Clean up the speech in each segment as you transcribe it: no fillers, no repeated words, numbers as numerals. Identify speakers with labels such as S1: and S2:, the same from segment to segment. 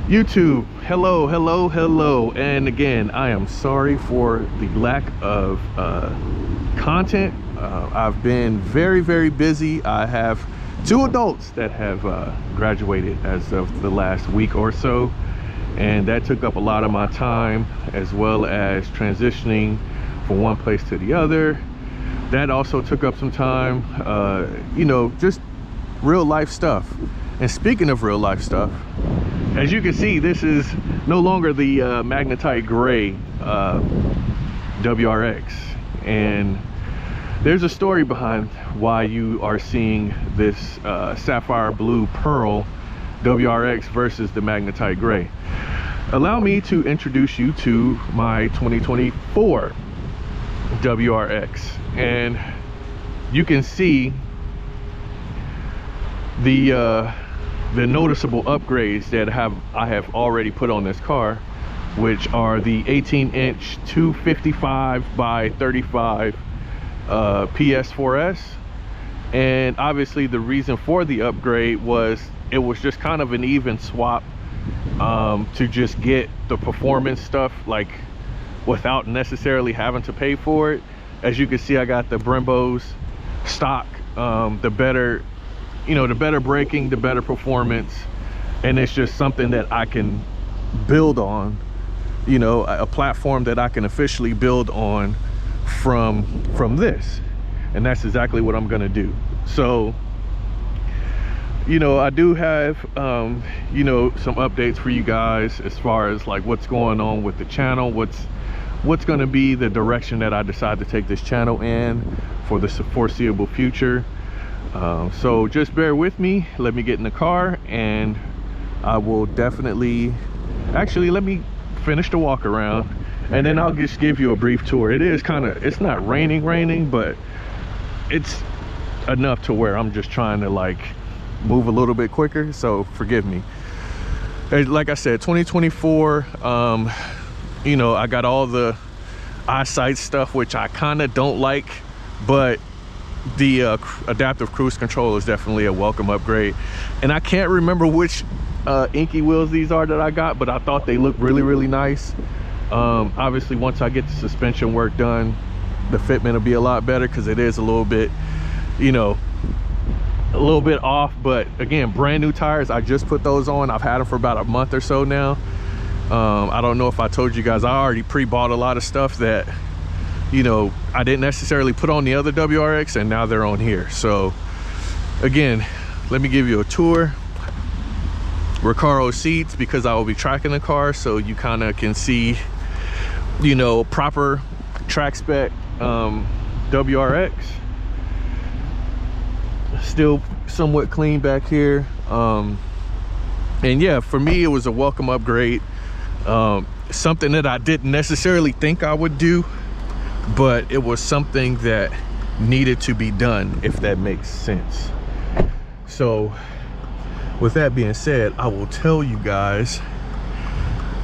S1: YouTube, hello, and again, I am sorry for the lack of content. I've been very busy. I have two adults that have graduated as of the last week or so, and that took up a lot of my time, as well as transitioning from one place to the other. That also took up some time, you know, just real life stuff. And speaking of real life stuff, as you can see, this is no longer the magnetite gray WRX, and there's a story behind why you are seeing this sapphire blue pearl WRX versus the magnetite gray. Allow me to introduce you to my 2024 WRX, and you can see the noticeable upgrades that I have already put on this car, which are the 18-inch 255 by 35 PS4S. And obviously the reason for the upgrade was it was just kind of an even swap to just get the performance stuff, like, without necessarily having to pay for it. As you can see, I got the Brembo's stock, the better, you know, the better braking, the better performance, and it's just something that I can build on, you know, a platform that I can officially build on from this, and that's exactly what I'm gonna do. So, you know, I do have you know, some updates for you guys as far as like what's going on with the channel, what's going to be the direction that I decide to take this channel in for the foreseeable future. So just bear with me. Let me get in the car, and I will definitely, actually, let me finish the walk around, and then I'll just give you a brief tour. It is kind of, it's not raining, but it's enough to where I'm just trying to like move a little bit quicker, so forgive me. Like I said, 2024, you know, I got all the eyesight stuff, which I kind of don't like, but the adaptive cruise control is definitely a welcome upgrade. And I can't remember which inky wheels these are that I got, but I thought they looked really nice. Obviously, once I get the suspension work done, the fitment will be a lot better, because it is a little bit, you know, a little bit off. But again, brand new tires, I just put those on. I've had them for about a month or so now. I don't know if I told you guys, I already pre-bought a lot of stuff that, you know, I didn't necessarily put on the other WRX, and now they're on here. So again, let me give you a tour. Recaro seats, because I will be tracking the car, so you kind of can see, you know, proper track spec WRX. Still somewhat clean back here, and yeah, for me it was a welcome upgrade. Something that I didn't necessarily think I would do, but it was something that needed to be done, if that makes sense. So with that being said, I will tell you guys,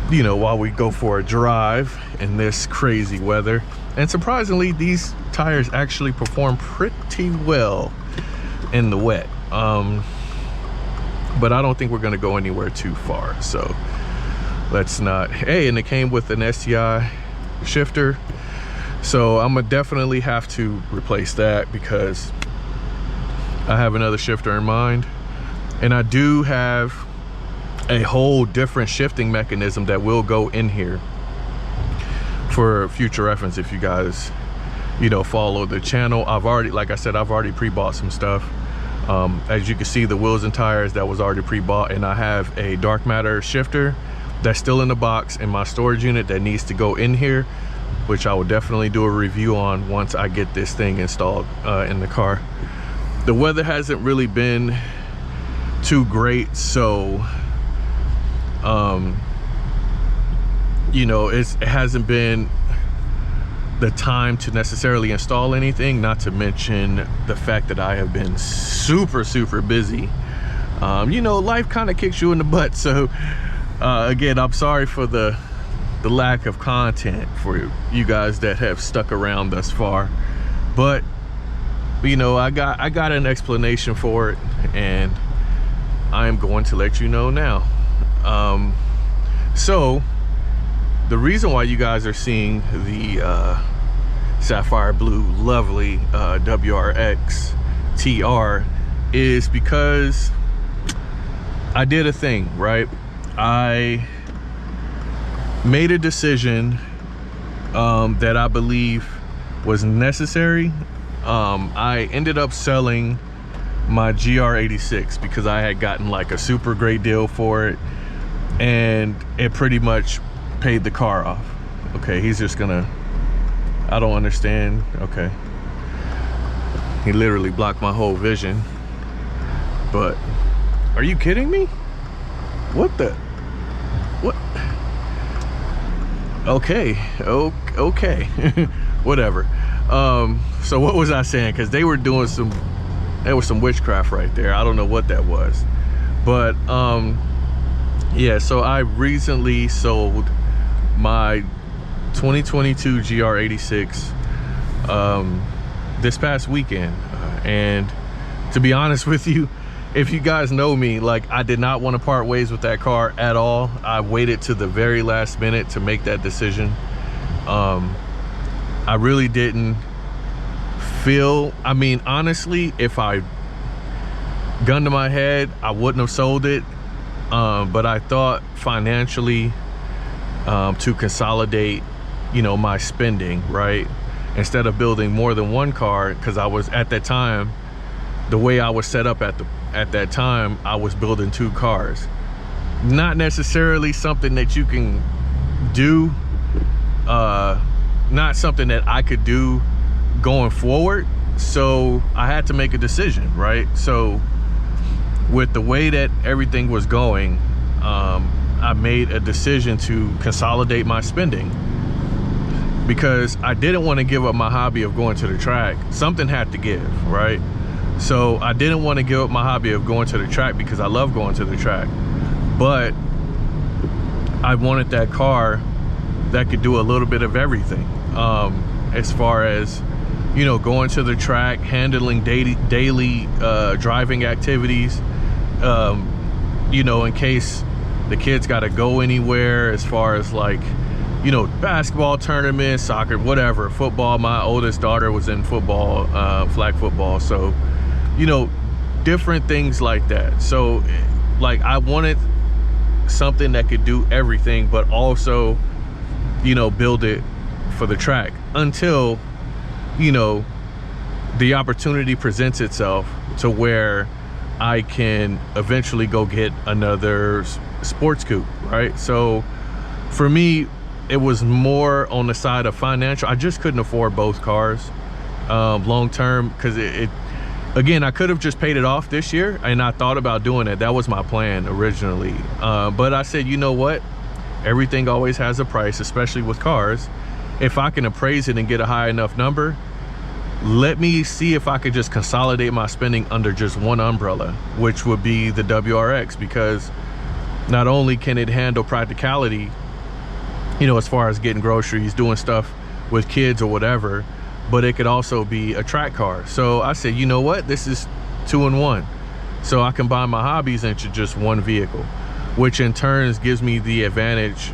S1: you know, while we go for a drive in this crazy weather. And surprisingly, these tires actually perform pretty well in the wet, but I don't think we're gonna go anywhere too far, so let's not. Hey, and it came with an STI shifter, so I'm gonna definitely have to replace that, because I have another shifter in mind, and I do have a whole different shifting mechanism that will go in here for future reference. If you guys, you know, follow the channel, I've already, like I said, I've already pre-bought some stuff. As you can see, the wheels and tires, that was already pre-bought, and I have a dark matter shifter that's still in the box in my storage unit that needs to go in here, which I will definitely do a review on once I get this thing installed in the car. The weather hasn't really been too great, so you know, it hasn't been the time to necessarily install anything, not to mention the fact that I have been super busy. You know, life kind of kicks you in the butt, so again, I'm sorry for the lack of content for you guys that have stuck around thus far, but you know, I got an explanation for it, and I am going to let you know now. So the reason why you guys are seeing the sapphire blue lovely WRX TR is because I did a thing, right? I made a decision that I believe was necessary. I ended up selling my GR86 because I had gotten like a super great deal for it, and it pretty much paid the car off. Okay, he's just gonna, I don't understand. Okay, he literally blocked my whole vision. But are you kidding me? What the, what? Okay, okay. Whatever. So what was I saying? Because they were doing some, there was some witchcraft right there. I don't know what that was, but yeah, so I recently sold my 2022 GR86 this past weekend, and to be honest with you, if you guys know me, like, I did not want to part ways with that car at all. I waited to the very last minute to make that decision. I really didn't feel, I mean, honestly, if I gun to my head, I wouldn't have sold it. But I thought financially, to consolidate, you know, my spending, right? Instead of building more than one car, because I was, at that time, the way I was set up at that time, I was building two cars. Not necessarily something that you can do, not something that I could do going forward. So I had to make a decision, right? So with the way that everything was going, I made a decision to consolidate my spending, because I didn't want to give up my hobby of going to the track. Something had to give, right? So I didn't want to give up my hobby of going to the track because I love going to the track, but I wanted that car that could do a little bit of everything, as far as, you know, going to the track, handling daily driving activities, you know, in case the kids got to go anywhere, as far as, like, you know, basketball tournaments, soccer, whatever, football. My oldest daughter was in football, flag football, so, you know, different things like that. So, like, I wanted something that could do everything, but also, you know, build it for the track until, you know, the opportunity presents itself to where I can eventually go get another sports coupe, right? So for me, it was more on the side of financial. I just couldn't afford both cars long term, because it again, I could have just paid it off this year, and I thought about doing it. That was my plan originally, but I said, you know what, everything always has a price, especially with cars. If I can appraise it and get a high enough number, let me see if I could just consolidate my spending under just one umbrella, which would be the WRX, because not only can it handle practicality, you know, as far as getting groceries, doing stuff with kids or whatever, but it could also be a track car. So I said, you know what, this is 2-in-1. So I combine my hobbies into just one vehicle, which in turn gives me the advantage,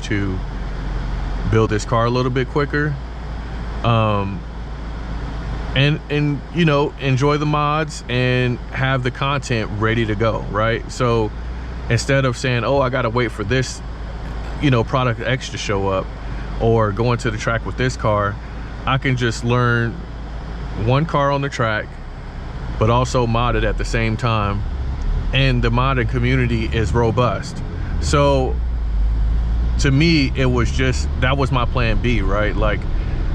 S1: to build this car a little bit quicker, and you know, enjoy the mods and have the content ready to go, right? So instead of saying, oh, I gotta wait for this, you know, product X to show up, or going to the track with this car, I can just learn one car on the track, but also mod it at the same time. And the modding community is robust. So to me, it was just, that was my plan B, right? Like,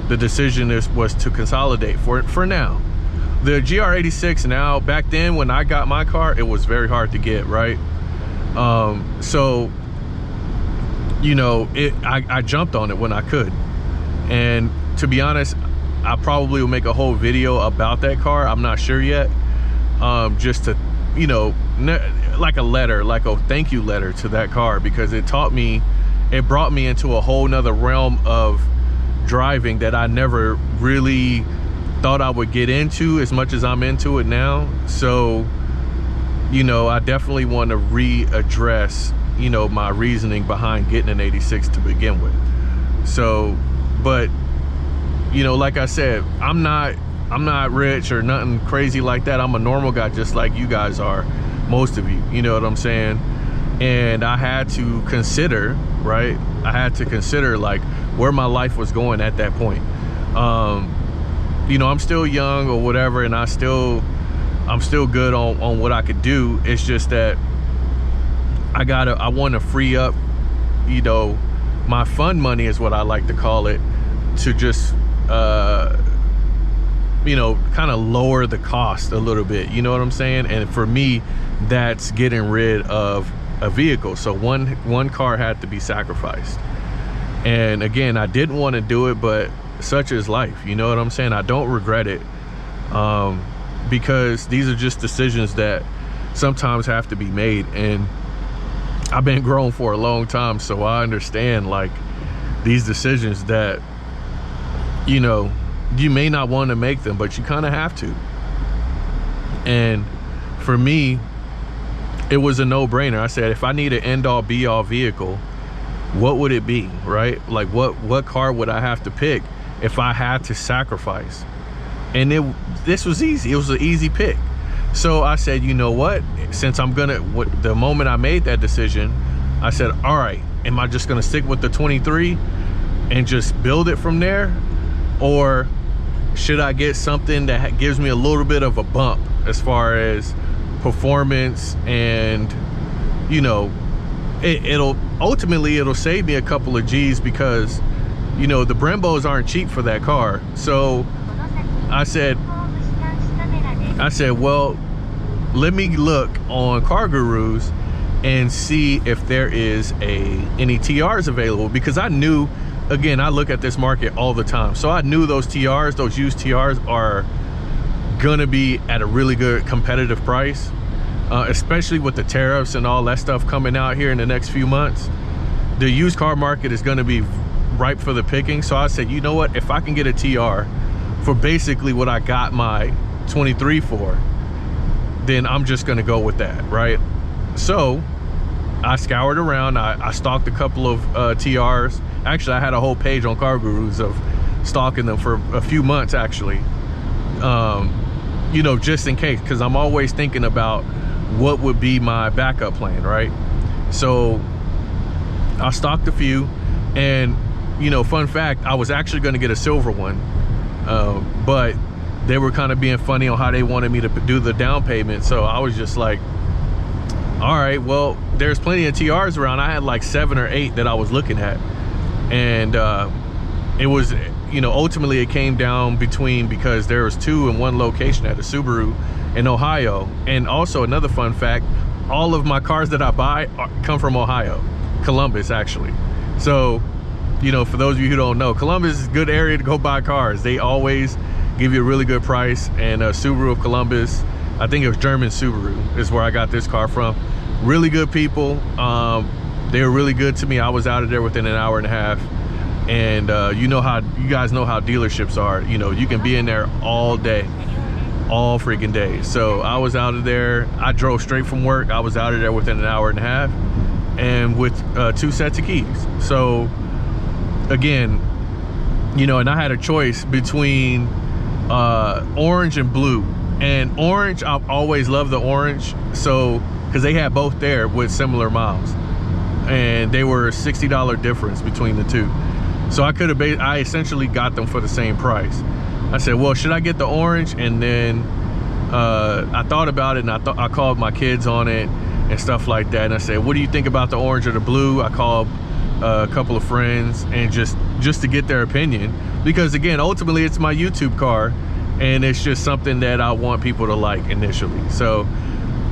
S1: the decision was to consolidate for now. The GR86 now, back then when I got my car, it was very hard to get, right? So, you know, I jumped on it when I could. And to be honest, I probably will make a whole video about that car. I'm not sure yet. Just to, you know, like a letter, like a thank you letter to that car, because it taught me, it brought me into a whole nother realm of driving that I never really thought I would get into as much as I'm into it now. So you know, I definitely want to readdress, you know, my reasoning behind getting an 86 to begin with. So, but, you know, like I said, I'm not rich or nothing crazy like that. I'm a normal guy just like you guys are, most of you, you know what I'm saying? And I had to consider, right? I had to consider like where my life was going at that point. You know, I'm still young or whatever, and I'm still good on what I could do. It's just that I want to free up, you know, my fun money is what I like to call it, to just you know, kind of lower the cost a little bit, you know what I'm saying? And for me, that's getting rid of a vehicle. So one car had to be sacrificed. And again, I didn't want to do it, but such is life, you know what I'm saying? I don't regret it, because these are just decisions that sometimes have to be made. And I've been grown for a long time, so I understand like these decisions that, you know, you may not want to make them, but you kind of have to. And for me, it was a no-brainer. I said, if I need an end-all be-all vehicle, what would it be, right? Like what car would I have to pick if I had to sacrifice? And this was easy. It was an easy pick. So I said, you know what, since the moment I made that decision, I said, all right, am I just gonna stick with the 23 and just build it from there? Or should I get something that gives me a little bit of a bump as far as performance? And, you know, it'll ultimately save me a couple of G's, because, you know, the Brembos aren't cheap for that car. So I said, well, let me look on Car Gurus and see if there is any TRs available, because I knew, again, I look at this market all the time, so I knew those TRs, those used TRs, are gonna be at a really good competitive price, especially with the tariffs and all that stuff coming out here in the next few months. The used car market is gonna be ripe for the picking. So I said, you know what, if I can get a TR for basically what I got my 23 for, then I'm just gonna go with that, right? So I scoured around, I stalked a couple of TRs. Actually, I had a whole page on Car Gurus of stalking them for a few months, actually, you know, just in case, because I'm always thinking about what would be my backup plan, right? So I stalked a few, and, you know, fun fact, I was actually going to get a silver one, but they were kind of being funny on how they wanted me to do the down payment. So I was just like, all right, well, there's plenty of TRs around. I had like 7 or 8 that I was looking at. And it was, you know, ultimately it came down between, because there was 2 in one location at a Subaru in Ohio. And also another fun fact, all of my cars that I buy come from Ohio, Columbus, actually. So, you know, for those of you who don't know, Columbus is a good area to go buy cars. They always give you a really good price. And Subaru of Columbus, I think it was German Subaru, is where I got this car from. Really good people. They were really good to me. I was out of there within an hour and a half. And you guys know how dealerships are. You know, you can be in there all day, all freaking day. So I was out of there. I drove straight from work. I was out of there within an hour and a half, and with 2 sets of keys. So again, you know, and I had a choice between orange and blue. And orange, I've always loved the orange. So, because they had both there with similar miles, and they were a $60 difference between the two. So I essentially got them for the same price. I said, well, should I get the orange? And then I thought about it, and I called my kids on it and stuff like that. And I said, what do you think about the orange or the blue? I called a couple of friends, and just to get their opinion, because again, ultimately it's my YouTube car, and it's just something that I want people to like initially. So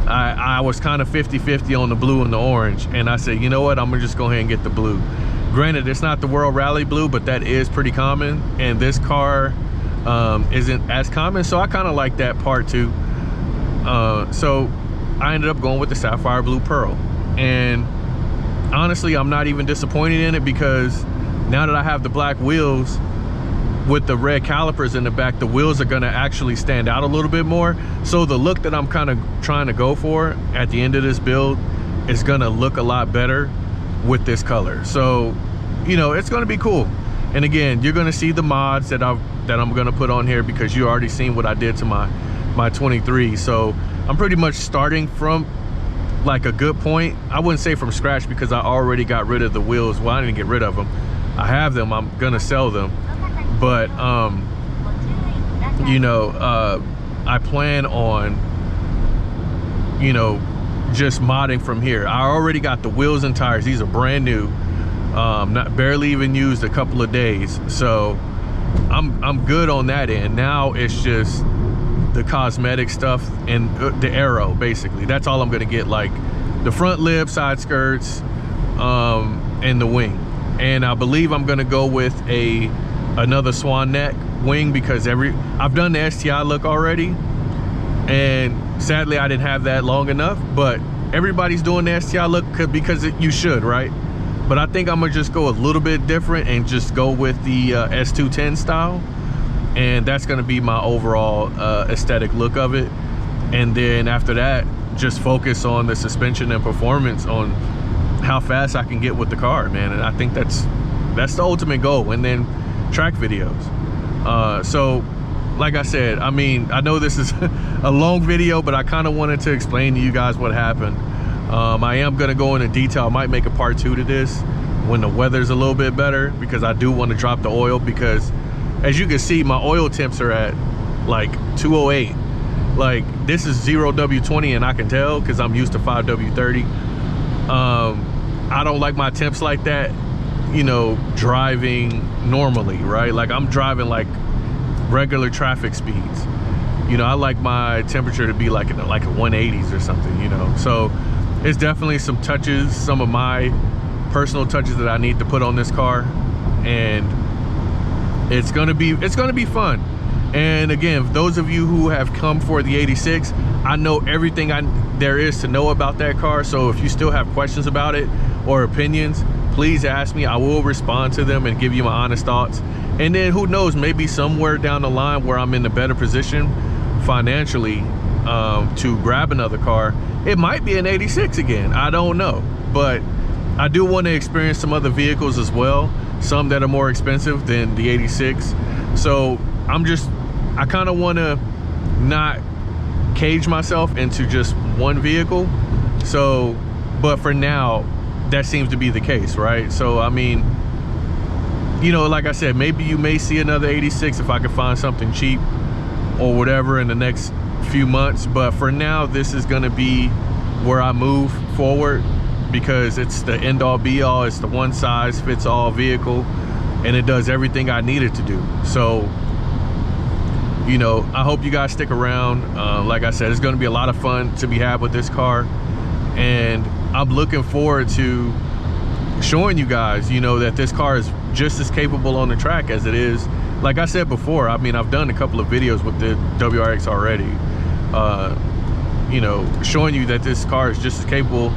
S1: I was kind of 50-50 on the blue and the orange, and I said, you know what, I'm gonna just go ahead and get the blue. Granted, it's not the World Rally blue, but that is pretty common, and this car isn't as common, so I kind of like that part too. So I ended up going with the Sapphire Blue Pearl, and honestly, I'm not even disappointed in it, because now that I have the black wheels, with the red calipers in the back, the wheels are going to actually stand out a little bit more. So the look that I'm kind of trying to go for at the end of this build is going to look a lot better with this color. So, you know, it's going to be cool. And again, you're going to see the mods that I'm going to put on here, because you already seen what I did to my 23. So I'm pretty much starting from like a good point. I wouldn't say from scratch, because I already got rid of the wheels. Well, I didn't get rid of them. I have them. I'm going to sell them. But you know, I plan on, you know, just modding from here. I already got the wheels and tires. These are brand new, not barely even used a couple of days. So I'm good on that end. Now it's just the cosmetic stuff and the aero, basically. That's all I'm gonna get, like the front lip, side skirts, and the wing. And I believe I'm gonna go with another swan neck wing, because I've done the STI look already, and sadly I didn't have that long enough. But everybody's doing the STI look because you should, right? But I think I'm gonna just go a little bit different and just go with the S210 style, and that's gonna be my overall aesthetic look of it. And then after that, just focus on the suspension and performance, on how fast I can get with the car, man. And I think that's the ultimate goal. And then track videos. So like I said, I mean, I know this is a long video, but I kind of wanted to explain to you guys what happened. I am going to go into detail. I might make a part 2 to this when the weather's a little bit better, because I do want to drop the oil, because as you can see, my oil temps are at like 208. Like, this is 0W20, and I can tell because I'm used to 5W30. I don't like my temps like that, you know, driving normally, right? Like, I'm driving like regular traffic speeds. You know, I like my temperature to be like in like a 180s or something, you know. So it's definitely some touches, some of my personal touches that I need to put on this car, and it's gonna be fun. And again, those of you who have come for the 86, I know everything there is to know about that car. So if you still have questions about it or opinions, please ask me. I will respond to them and give you my honest thoughts. And then who knows, maybe somewhere down the line where I'm in a better position financially to grab another car, it might be an 86 again. I don't know, but I do want to experience some other vehicles as well, some that are more expensive than the 86. So I kind of want to not cage myself into just one vehicle. So, but for now, that seems to be the case, right? So I mean, you know, like I said, maybe you may see another 86 if I can find something cheap or whatever in the next few months. But for now, this is going to be where I move forward, because it's the end all be all. It's the one size fits all vehicle, and it does everything I need it to do. So, you know, I hope you guys stick around. Like I said, it's going to be a lot of fun to be had with this car, and I'm looking forward to showing you guys, you know, that this car is just as capable on the track as it is. Like I said before, I mean, I've done a couple of videos with the WRX already, you know, showing you that this car is just as capable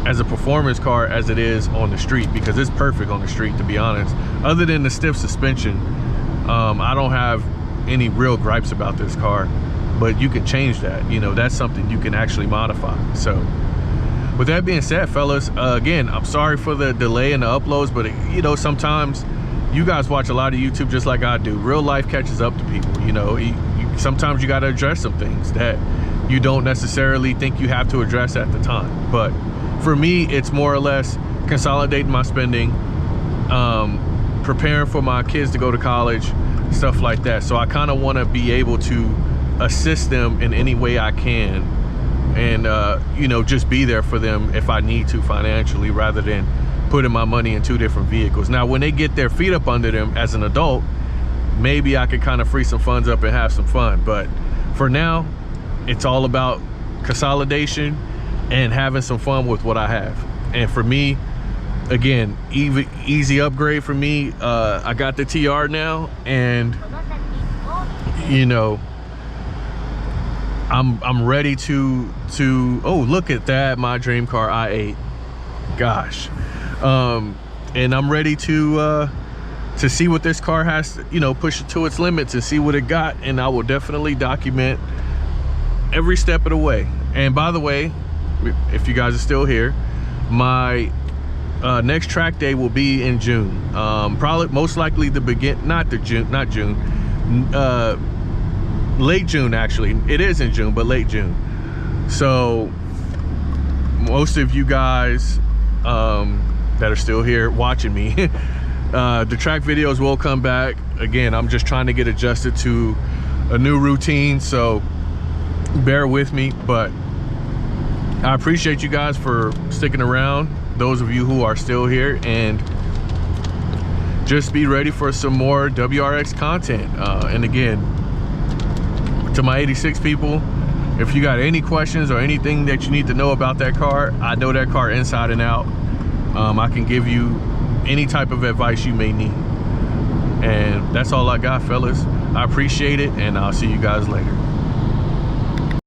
S1: as a performance car as it is on the street, because it's perfect on the street, to be honest. Other than the stiff suspension, I don't have any real gripes about this car, but you can change that. You know, that's something you can actually modify. So with that being said, fellas, again, I'm sorry for the delay in the uploads, but you know, sometimes you guys watch a lot of YouTube just like I do. Real life catches up to people. You know, sometimes you got to address some things that you don't necessarily think you have to address at the time. But for me, it's more or less consolidating my spending, preparing for my kids to go to college, stuff like that. So I kind of want to be able to assist them in any way I can, and you know, just be there for them if I need to financially, rather than putting my money in 2 different vehicles. Now, when they get their feet up under them as an adult, maybe I could kind of free some funds up and have some fun. But for now, it's all about consolidation and having some fun with what I have. And for me, again, easy upgrade for me. I got the TR now, and you know, I'm ready to oh, look at that, my dream car i8. Gosh. And I'm ready to to see what this car has, you know, push it to its limits and see what it got. And I will definitely document every step of the way. And by the way, if you guys are still here, my next track day will be in June. Probably most likely the late June. Actually, it is in June, but late June. So most of you guys that are still here watching me, the track videos will come back. Again, I'm just trying to get adjusted to a new routine, so bear with me. But I appreciate you guys for sticking around, those of you who are still here, and just be ready for some more WRX content. And again, to my 86 people, if you got any questions or anything that you need to know about that car, I know that car inside and out. I can give you any type of advice you may need. And that's all I got, fellas. I appreciate it, and I'll see you guys later.